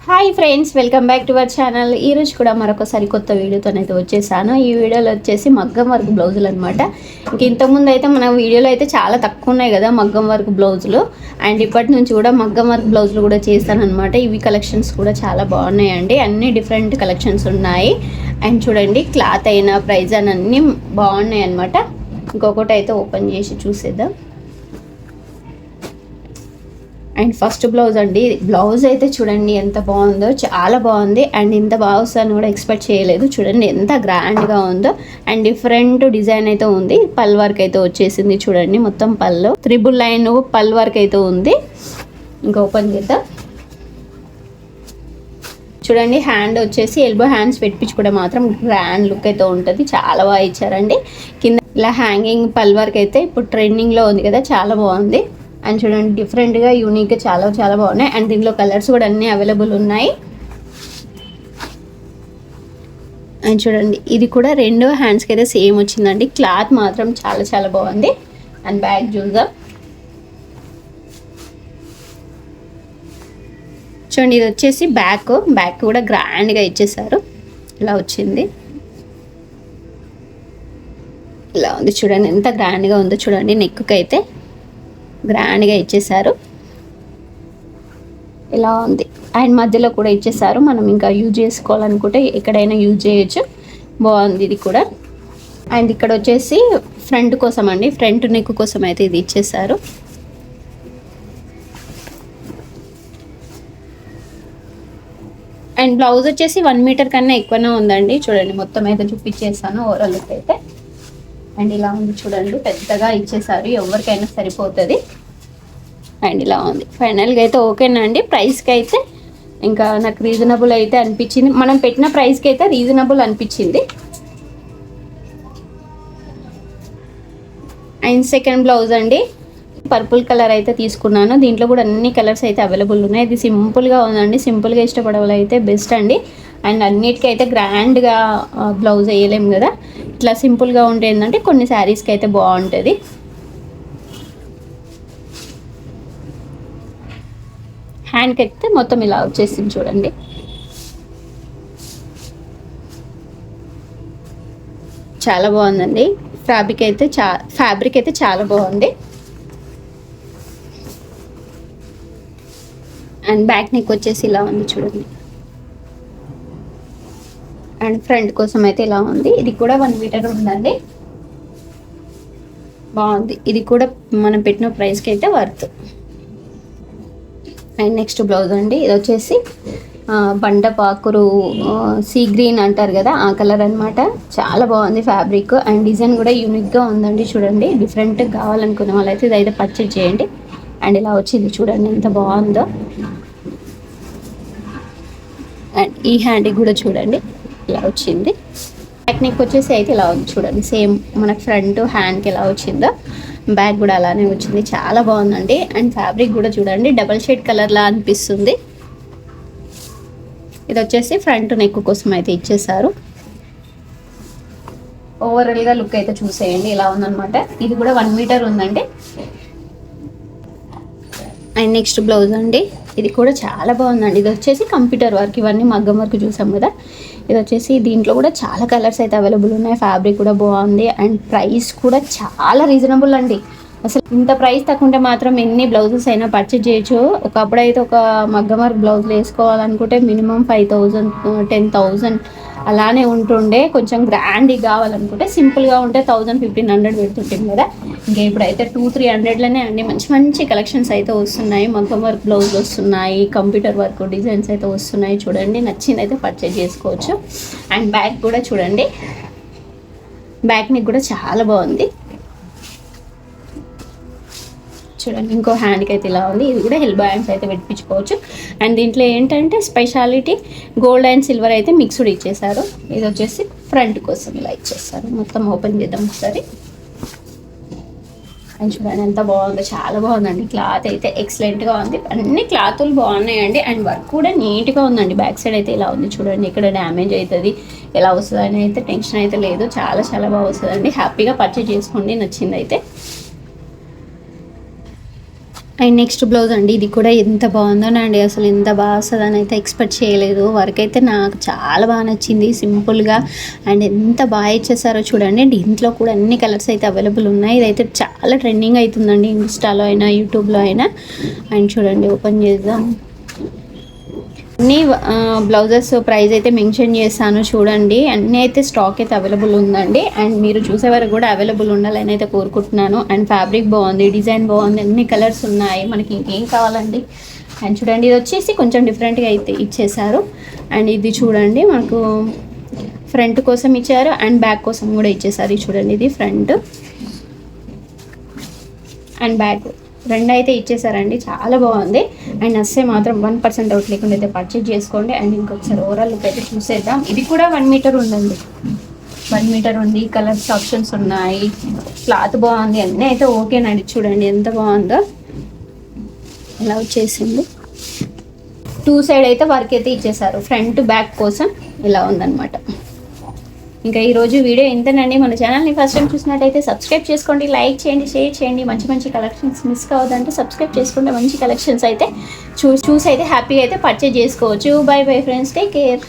Hi friends, welcome back to our channel. ఈరోజు కూడా మరొకసారి కొత్త వీడియోతోనైతే వచ్చేసాను. ఈ వీడియోలో వచ్చేసి మగ్గం వర్క్ బ్లౌజులు అనమాట. ఇంక ఇంతకుముందు అయితే మన వీడియోలో అయితే చాలా తక్కువ ఉన్నాయి కదా మగ్గం వర్క్ బ్లౌజులు. అండ్ ఇప్పటి నుంచి కూడా మగ్గం వర్క్ బ్లౌజులు కూడా చేస్తానమాట. ఇవి కలెక్షన్స్ కూడా చాలా బాగున్నాయండి. అన్ని డిఫరెంట్ కలెక్షన్స్ ఉన్నాయి. అండ్ చూడండి, క్లాత్ అయినా ప్రైస్ అని అన్నీ బాగున్నాయి అనమాట. ఇంకొకటి అయితే ఓపెన్ చేసి చూసేద్దాం. అండ్ ఫస్ట్ బ్లౌజ్ అండి. బ్లౌజ్ అయితే చూడండి ఎంత బాగుందో, చాలా బాగుంది. అండ్ ఇంత బాగా వస్తుందని కూడా ఎక్స్పెక్ట్ చేయలేదు. చూడండి ఎంత గ్రాండ్గా ఉందో. అండ్ డిఫరెంట్ డిజైన్ అయితే ఉంది. పల్ వర్క్ అయితే వచ్చేసింది చూడండి. మొత్తం పళ్ళు 3 లైన్ పల్ వర్క్ అయితే ఉంది. ఇంకా ఓపెన్ చేద్దాం. చూడండి, హ్యాండ్ వచ్చేసి ఎల్బో హ్యాండ్స్ పెట్టించుకుంటే మాత్రం గ్రాండ్ లుక్ అయితే ఉంటుంది. చాలా బాగా ఇచ్చారండి. కింద ఇలా హ్యాంగింగ్ పల్ వర్క్ అయితే ఇప్పుడు ట్రెండింగ్లో ఉంది కదా, చాలా బాగుంది. అండ్ చూడండి, డిఫరెంట్గా యూనిక్గా చాలా చాలా బాగున్నాయి. అండ్ దీనిలో కలర్స్ కూడా అన్నీ అవైలబుల్ ఉన్నాయి. అండ్ చూడండి, ఇది కూడా 2 హ్యాండ్స్కి అయితే సేమ్ వచ్చిందండి. క్లాత్ మాత్రం చాలా చాలా బాగుంది. అండ్ బ్యాక్ చూద్దాం. చూడండి, ఇది వచ్చేసి బ్యాక్ కూడా గ్రాండ్గా ఇచ్చేసారు. ఇలా వచ్చింది, ఇలా ఉంది. చూడండి ఎంత గ్రాండ్గా ఉందో. చూడండి, నెక్కి అయితే గ్రాండ్గా ఇచ్చేసారు. ఇలా ఉంది. అండ్ మధ్యలో కూడా ఇచ్చేసారు. మనం ఇంకా యూజ్ చేసుకోవాలనుకుంటే ఎక్కడైనా యూజ్ చేయొచ్చు. బాగుంది ఇది కూడా. అండ్ ఇక్కడ వచ్చేసి ఫ్రంట్ కోసం అండి, ఫ్రంట్ నెక్ కోసం అయితే ఇది ఇచ్చేసారు. అండ్ బ్లౌజ్ వచ్చేసి 1 మీటర్ కన్నా ఎక్కువనే ఉందండి. చూడండి, మొత్తం అయితే చూపించేస్తాను ఓవరాల్ లుక్ అయితే. అండ్ ఇలా ఉంది చూడండి, పెద్దగా ఇచ్చేసారు, ఎవరికైనా సరిపోతుంది. అండ్ ఇలా ఉంది. ఫైనల్గా అయితే ఓకేనా అండి. ప్రైస్కి అయితే ఇంకా నాకు రీజనబుల్ అయితే అనిపించింది. మనం పెట్టిన ప్రైస్కి అయితే రీజనబుల్ అనిపించింది. అండ్ సెకండ్ బ్లౌజ్ అండి, పర్పుల్ కలర్ అయితే తీసుకున్నాను. దీంట్లో కూడా అన్ని కలర్స్ అయితే అవైలబుల్ ఉన్నాయి. ఇది సింపుల్గా ఉందండి. సింపుల్గా ఇష్టపడే అయితే బెస్ట్ అండి. అండ్ అన్నిటికీ అయితే గ్రాండ్గా బ్లౌజ్ వేయలేము కదా, ఇట్లా సింపుల్గా ఉంటే ఏంటంటే కొన్ని శారీస్కి అయితే బాగుంటుంది. హ్యాండ్కి అయితే మొత్తం ఇలా వచ్చేసింది చూడండి. చాలా బాగుందండి. ఫ్యాబ్రిక్ అయితే చాలా బాగుంది. అండ్ బ్యాక్ నెక్ వచ్చేసి ఇలా ఉంది చూడండి. అండ్ ఫ్రంట్ కోసం అయితే ఇలా ఉంది. ఇది కూడా 1 మీటర్ ఉందండి. బాగుంది. ఇది కూడా మనం పెట్టిన ప్రైస్కి అయితే వర్త్. అండ్ నెక్స్ట్ బ్లౌజ్ అండి, ఇది వచ్చేసి బండపాకురు సీ గ్రీన్ అంటారు కదా, ఆ కలర్ అనమాట. చాలా బాగుంది ఫ్యాబ్రిక్. అండ్ డిజైన్ కూడా యూనిక్గా ఉందండి. చూడండి, డిఫరెంట్గా కావాలనుకునే వాళ్ళైతే ఇదైతే పర్చేజ్ చేయండి. అండ్ ఇలా వచ్చింది చూడండి ఎంత బాగుందో. అండ్ ఈ హ్యాండ్కి కూడా చూడండి ఇలా వచ్చింది. బ్యాక్ నెక్ వచ్చేసి అయితే ఇలా ఉంది చూడండి. సేమ్ మనకు ఫ్రంట్ హ్యాండ్కి ఎలా వచ్చిందో బ్యాక్ కూడా అలానే వచ్చింది. చాలా బాగుందండి. అండ్ ఫ్యాబ్రిక్ కూడా చూడండి, డబల్ షేడ్ కలర్లా అనిపిస్తుంది. ఇది వచ్చేసి ఫ్రంట్ నెక్ కోసం అయితే ఇచ్చేసారు. ఓవరాల్గా లుక్ అయితే చూసేయండి, ఇలా ఉందన్నమాట. ఇది కూడా 1 మీటర్ ఉందండి. అండ్ నెక్స్ట్ బ్లౌజ్ అండి, ఇది కూడా చాలా బాగుందండి. ఇది వచ్చేసి కంప్యూటర్ వర్క్, ఇవన్నీ మగ్గం వర్క్ చూసాం కదా. ఇది వచ్చేసి దీంట్లో కూడా చాలా కలర్స్ అయితే అవైలబుల్ ఉన్నాయి. ఫ్యాబ్రిక్ కూడా బాగుంది. అండ్ ప్రైస్ కూడా చాలా రీజనబుల్ అండి. అసలు ఇంత ప్రైస్ తక్కువంటే మాత్రం ఎన్ని బ్లౌజెస్ అయినా పర్చేజ్ చేయొచ్చు. ఒకప్పుడు అయితే ఒక మగ్గం వర్క్ బ్లౌజులు వేసుకోవాలనుకుంటే మినిమం 5,000 10,000 అలానే ఉంటుండే. కొంచెం గ్రాండ్గా కావాలనుకుంటే సింపుల్గా ఉంటే 1,000-1,500 పెడుతుంటాం కదా. ఇంకా ఇప్పుడైతే 200-300లోనే అండి మంచి మంచి కలెక్షన్స్ అయితే వస్తున్నాయి. మగ్గం వర్క్ బ్లౌజ్ వస్తున్నాయి, కంప్యూటర్ వర్క్ డిజైన్స్ అయితే వస్తున్నాయి. చూడండి, నచ్చింది అయితే పర్చేజ్ చేసుకోవచ్చు. అండ్ బ్యాక్ కూడా చూడండి, బ్యాక్ నెక్ కూడా చాలా బాగుంది చూడండి. ఇంకో హ్యాండ్కి అయితే ఇలా ఉంది. ఇది కూడా ఎల్బో హ్యాండ్స్ అయితే పెట్టించుకోవచ్చు. అండ్ దీంట్లో ఏంటంటే స్పెషాలిటీ గోల్డ్ అండ్ సిల్వర్ అయితే మిక్స్డ్ ఇచ్చేసారు. ఇది వచ్చేసి ఫ్రంట్ కోసం ఇలా ఇచ్చేసారు. మొత్తం ఓపెన్ చేద్దాం ఒకసారి. అండ్ చూడండి ఎంత బాగుందో, చాలా బాగుందండి. క్లాత్ అయితే ఎక్సలెంట్గా ఉంది. అన్ని క్లాతులు బాగున్నాయండి. అండ్ వర్క్ కూడా నీట్గా ఉందండి. బ్యాక్ సైడ్ అయితే ఇలా ఉంది చూడండి. ఇక్కడ డ్యామేజ్ అవుతుంది ఎలా వస్తుంది అని అయితే టెన్షన్ అయితే లేదు. చాలా చాలా బాగా వస్తుందండి. హ్యాపీగా పర్చేజ్ చేసుకోండి, నచ్చింది అయితే. అండ్ నెక్స్ట్ బ్లౌజ్ అండి, ఇది కూడా ఎంత బాగుందోనండి, అసలు ఎంత బాగా వస్తుందని అయితే ఎక్స్పెక్ట్ చేయలేదు. వర్క్ అయితే నాకు చాలా బాగా నచ్చింది, సింపుల్గా అండ్ ఎంత బాగా ఇచ్చేసారో చూడండి. అండ్ ఇంట్లో కూడా అన్ని కలర్స్ అయితే అవైలబుల్ ఉన్నాయి. ఇదైతే చాలా ట్రెండింగ్ అవుతుందండి ఇన్స్టాలో అయినా యూట్యూబ్లో అయినా. అండ్ చూడండి, ఓపెన్ చేద్దాం. అన్ని బ్లౌజెస్ ప్రైస్ అయితే మెన్షన్ చేస్తాను చూడండి. అన్నీ అయితే స్టాక్ అయితే అవైలబుల్ ఉందండి. అండ్ మీరు చూసే వరకు కూడా అవైలబుల్ ఉండాలని అయితే కోరుకుంటున్నాను. అండ్ ఫ్యాబ్రిక్ బాగుంది, డిజైన్ బాగుంది, అన్ని కలర్స్ ఉన్నాయి, మనకి ఇంకేం కావాలండి. అండ్ చూడండి, ఇది వచ్చేసి కొంచెం డిఫరెంట్గా అయితే ఇచ్చేసారు. అండ్ ఇది చూడండి, మనకు ఫ్రంట్ కోసం ఇచ్చారు అండ్ బ్యాక్ కోసం కూడా ఇచ్చేసారు. ఇది చూడండి, ఇది ఫ్రంట్ అండ్ బ్యాక్ రెండు అయితే ఇచ్చేసారండి, చాలా బాగుంది. అండ్ నచ్చే మాత్రం 1% డౌట్ లేకుండా అయితే పర్చేజ్ చేసుకోండి. అండ్ ఇంకొకసారి ఓవరాల్ లుక్ అయితే చూసేద్దాం. ఇది కూడా 1 మీటర్ ఉందండి, 1 మీటర్ ఉంది, కలర్స్ ఆప్షన్స్ ఉన్నాయి, క్లాత్ బాగుంది, అన్నీ అయితే ఓకేనండి. చూడండి ఎంత బాగుందో, ఇలా వచ్చేసింది. 2 సైడ్ అయితే వర్క్ అయితే ఇచ్చేసారు, ఫ్రంట్ బ్యాక్ కోసం ఇలా ఉందన్నమాట. ఇంకా ఈరోజు వీడియో ఇంతేనండి. మన ఛానల్ని ఫస్ట్ టైం చూసినట్టయితే సబ్స్క్రైబ్ చేసుకోండి, లైక్ చేయండి, షేర్ చేయండి. మంచి మంచి కలెక్షన్స్ మిస్ కావద్దంటే సబ్స్క్రైబ్ చేసుకుంటే మంచి కలెక్షన్స్ అయితే చూసి అయితే హ్యాపీగా అయితే పర్చేజ్ చేసుకోవచ్చు. By bye friends, take care.